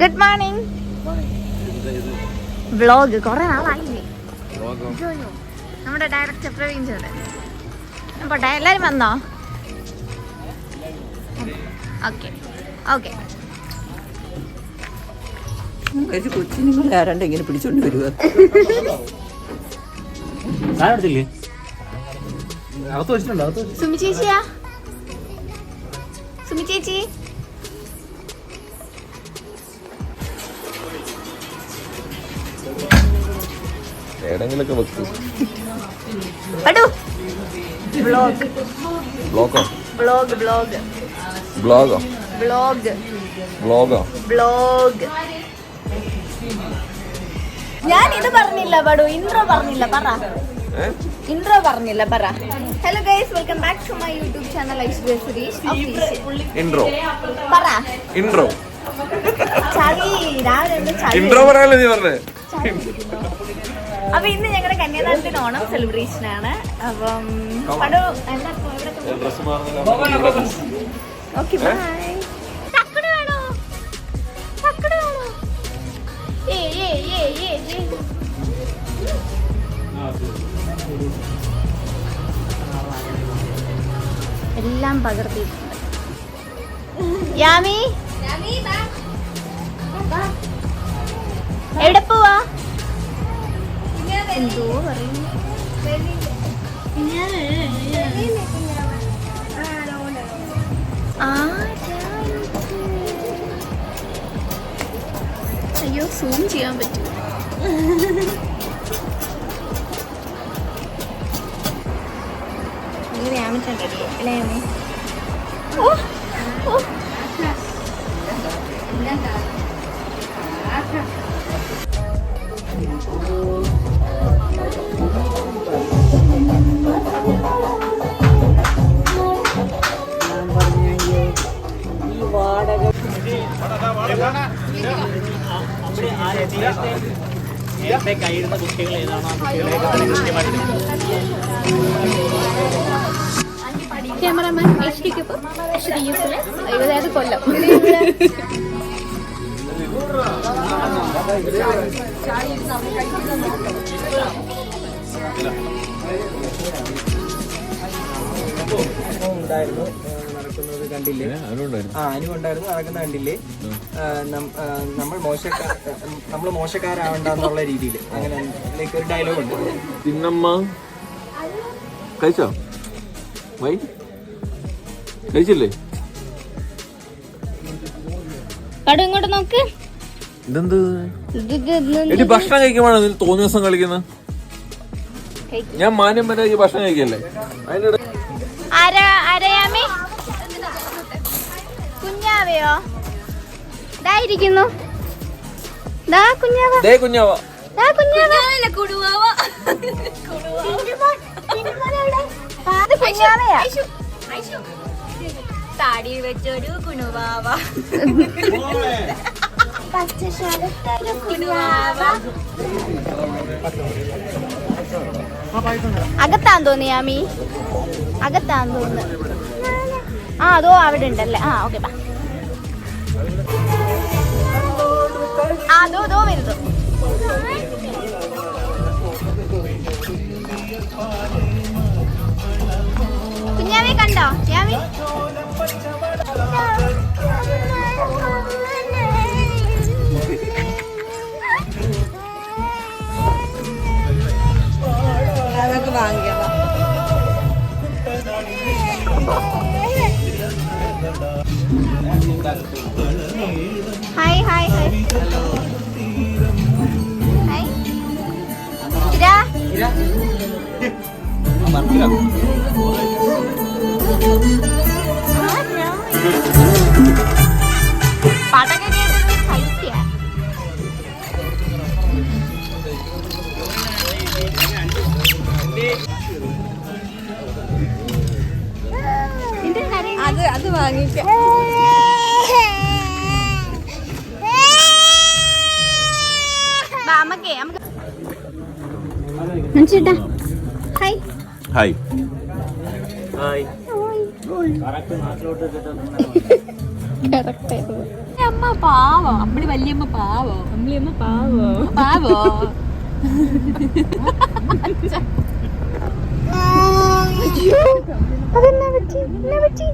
Good morning. Vlog കുറെ നാളായില്ലേ? നമ്മുടെ director Praveen ചേട്ടൻ. പോട്ടെ, എല്ലാരും വന്നോ? Okay okay. കൊച്ചിനെ ആരാണ്ട് ഇങ്ങനെ പിടിച്ചോണ്ട് വരുക. സുമി ചേച്ചിയാ? സുമി ചേച്ചി എവിടെങ്കിലൊക്കെ വെക്കും. വ്ളോഗ് ബ്ലോഗോ വ്ളോഗ് വ്ളോഗ് ബ്ലോഗോ വ്ളോഗ് ബ്ലോഗോ വ്ളോഗ്. ഞാൻ ഇത് പറഞ്ഞില്ല പടു, ഇൻട്രോ പറഞ്ഞില്ല. പറ, ഇൻട്രോ പറഞ്ഞില്ല. പറ. Hello guys, welcome back to my YouTube channel Aishwarya Suresh. Intro പറ. ഇൻട്രോ ചളി രാവിലെ ഇൻട്രോ പറയാലോ നീ പറഞ്ഞേ. അപ്പൊ ഇന്ന് ഞങ്ങളുടെ കന്യാദാനത്തിന് ഓണം സെലിബ്രേഷൻ ആണ്. അപ്പം പടു എന്താ ഓക്കെ ബൈ. ചക്കട് വേണോ? ചക്കട് വേണോ? എല്ലാം പകർത്തിയിട്ടുണ്ട്. യാമി എവിടെ പോവാ? എന്തോ പറയുന്നു. അയ്യോ, സൂം ചെയ്യാൻ പറ്റും. അല്ലേ? ഓ ഓ കയ്യിരുന്ന കുട്ടികൾ ഏതാണോ ആ കുട്ടികളെ ക്യാമറമാൻ കൊല്ലം. ഉണ്ടായിരുന്നു നടക്കുന്നത് കണ്ടില്ലേ? അനുണ്ടായിരുന്നു നടക്കുന്ന കണ്ടില്ലേ? നമ്മൾ മോശക്കാരാവണ്ടെന്നുള്ള രീതിയിൽ അങ്ങനെ ഒരു ഡയലോഗ് ഉണ്ട്. പിന്നമ്മ കഴിച്ചോ? വൈ കഴിച്ചില്ലേ? കടു ഇങ്ങോട്ട് നോക്ക്. ഇതെന്ത് എടി, ഭക്ഷണം കഴിക്കുമ്പോഴാണ് ഇതിൽ തോന്നിയ ദിവസം കളിക്കുന്നത്? ഞാൻ മാന്യം വരെ ഈ ഭക്ഷണം കഴിക്കല്ലേ? അതിന്റെ കുഞ്ഞാവയോ? ഇതായിരിക്കുന്നു. കുഞ്ഞാവ താടി വെച്ചൊരു കുണുവാവ. അകത്താൻ തോന്നിയാമി? അകത്താൻ തോന്നുന്നു. അതോ അവിടെ ഉണ്ടല്ലേ? ഓക്കെ ബാ. അതോ വരുന്നു. കുഞ്ഞാവി കണ്ടോ? യാമി അതൊക്കെ വാങ്ങിക്കാം. Hi hi hi hi. പാട്ടൊക്കെ കേട്ടത് പൈസയാ. അത് വാങ്ങിക്കാം. ചേട്ടാ ഹായ് ഹായ് കറക്റ്റ് അമ്മ പാവോ, അമ്പിളി വല്യമ്മ പാവോ, അമ്പിളിയമ്മ പാവോ പാവോ. അതെന്നാ പറ്റി? എന്നാ പറ്റി?